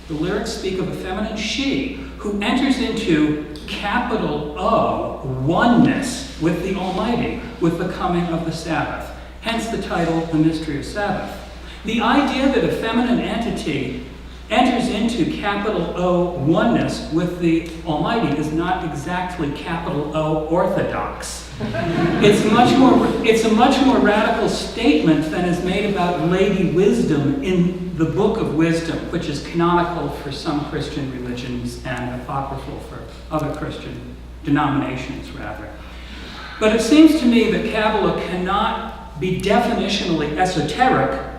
The lyrics speak of a feminine she who enters into capital O, oneness with the Almighty, with the coming of the Sabbath. Hence the title, The Mystery of Sabbath. The idea that a feminine entity enters into capital O oneness with the Almighty is not exactly capital O orthodox. It's a much more radical statement than is made about Lady Wisdom in the Book of Wisdom, which is canonical for some Christian religions and apocryphal for other Christian denominations, rather. But it seems to me that Kabbalah cannot be definitionally esoteric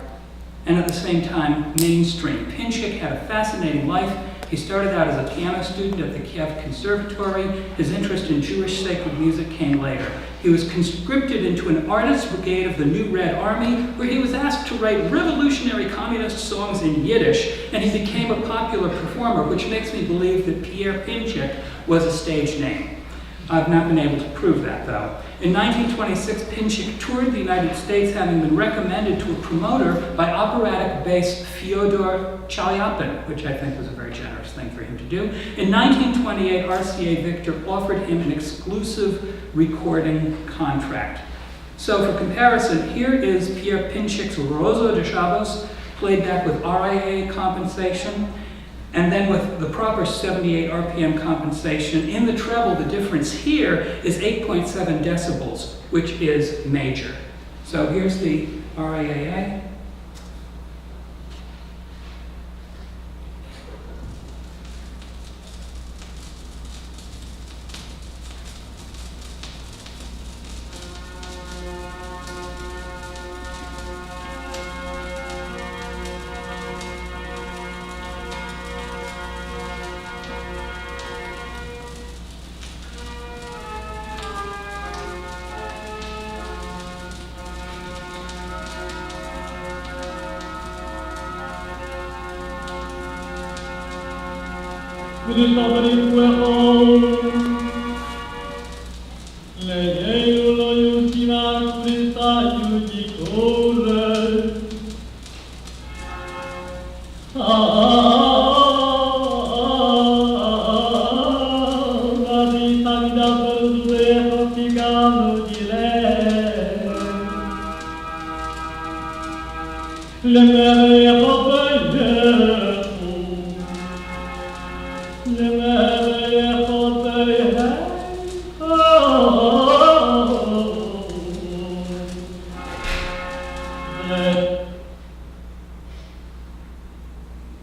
and at the same time mainstream. Pinchik had a fascinating life. He started out as a piano student at the Kiev Conservatory. His interest in Jewish sacred music came later. He was conscripted into an artist brigade of the New Red Army, where he was asked to write revolutionary communist songs in Yiddish, and he became a popular performer, which makes me believe that Pierre Pinchik was a stage name. I've not been able to prove that, though. In 1926, Pinchik toured the United States, having been recommended to a promoter by operatic bass Fyodor Chalyapin, which I think was a very generous thing for him to do. In 1928, RCA Victor offered him an exclusive recording contract. So for comparison, here is Pierre Pinchik's Rosa de Chavos, played back with RIA compensation, and then with the proper 78 RPM compensation. In the treble, the difference here is 8.7 decibels, which is major. So here's the RIAA.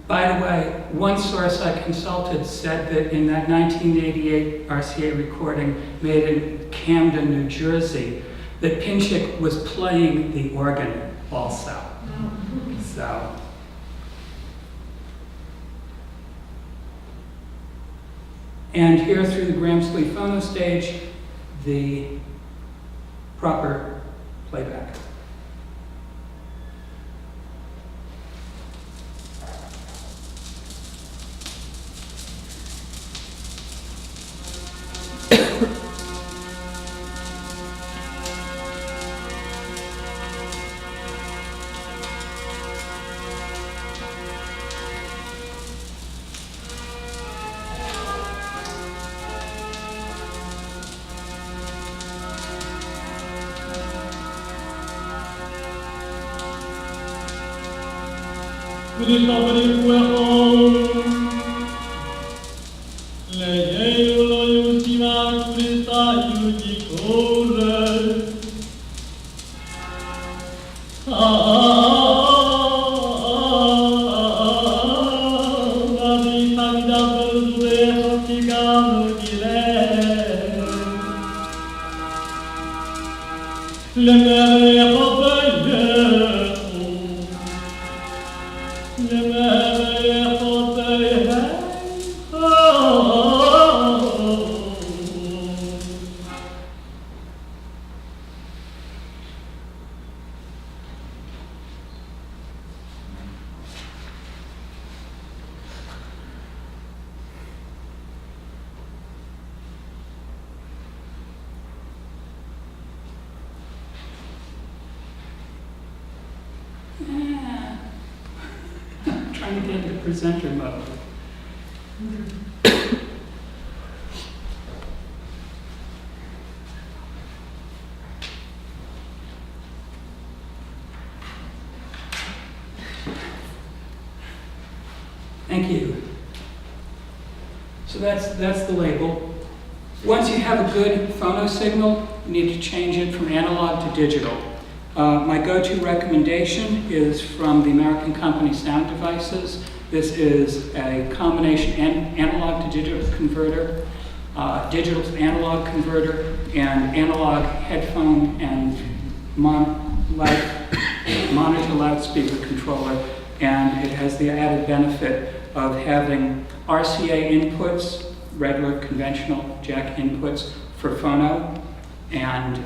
By the way, one source I consulted said that in that 1988 RCA recording made in Camden, New Jersey, that Pinchik was playing the organ also. So. And here through the Gramsley phono stage, the proper playback. trying to get into presenter mode. Thank you. So that's the label. Once you have a good phono signal, you need to change it from analog to digital. My go-to recommendation is from the American company Sound Devices. This is a combination analog to digital converter, digital to analog converter, and analog headphone and monitor loudspeaker controller. And it has the added benefit of having RCA inputs, regular conventional jack inputs for phono, and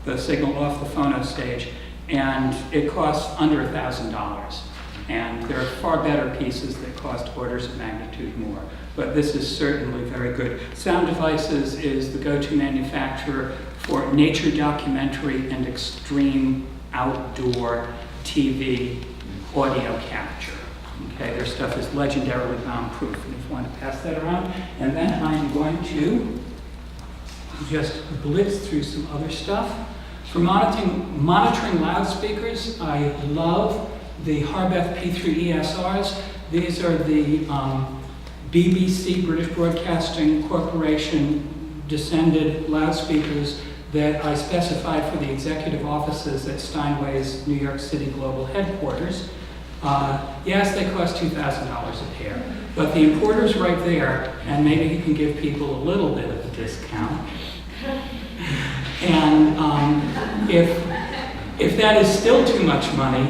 the signal off the phono stage. And it costs under $1,000. And there are far better pieces that cost orders of magnitude more. But this is certainly very good. Sound Devices is the go-to manufacturer for nature documentary and extreme outdoor TV audio capture. Okay, their stuff is legendarily bomb-proof, and if you want to pass that around. And then I'm going to just blitz through some other stuff. For monitoring loudspeakers, I love the Harbeth P3 ESRs. These are the BBC, British Broadcasting Corporation, descended loudspeakers that I specified for the executive offices at Steinway's New York City global headquarters. Yes, they cost $2,000 a pair, but the importer's right there, and maybe you can give people a little bit of a discount. And if that is still too much money,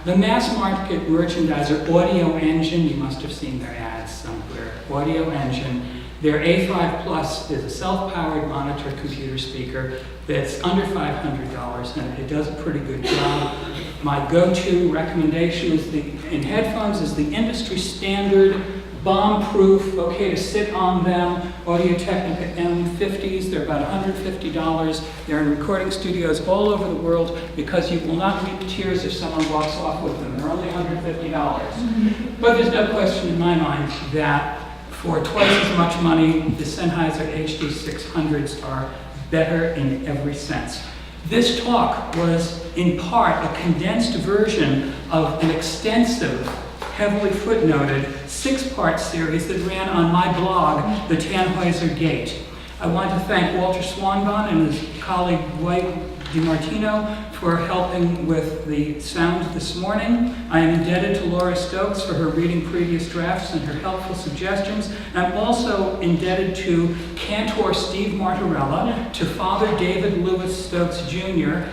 the mass market merchandiser Audio Engine, you must have seen their ads somewhere, Audio Engine, their A5 Plus is a self-powered monitor computer speaker that's under $500, and it does a pretty good job. My go-to recommendation is in headphones is the industry standard, bomb-proof, okay to sit on them, Audio-Technica M50s. They're about $150. They're in recording studios all over the world because you will not weep tears if someone walks off with them. They're only $150. But there's no question in my mind that for twice as much money, the Sennheiser HD600s are better in every sense. This talk was, in part, a condensed version of an extensive, heavily footnoted, 6-part series that ran on my blog, The Tannhäuser Gate. I want to thank Walter Swanbahn and his colleague Dwight DiMartino for helping with the sound this morning. I am indebted to Laura Stokes for her reading previous drafts and her helpful suggestions. I'm also indebted to Cantor Steve Martorella, to Father David Lewis Stokes Jr.,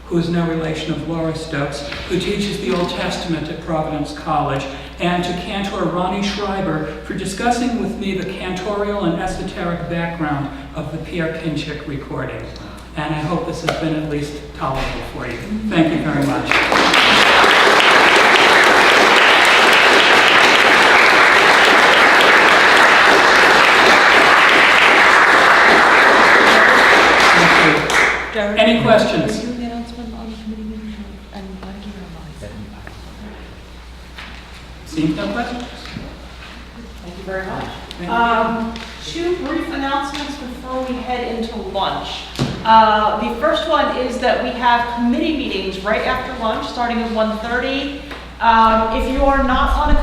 who is no relation of Laura Stokes, who teaches the Old Testament at Providence College, and to Cantor Ronnie Schreiber for discussing with me the cantorial and esoteric background of the Pierre Pinchik recording. And I hope this has been at least tolerable for you. Thank you very much. Any questions? Will you do the announcement on the committee meeting and blanking Seems no questions? Thank you very much. Two brief announcements before we head into lunch. The first one is that we have committee meetings right after lunch, starting at 1:30. If you are not on a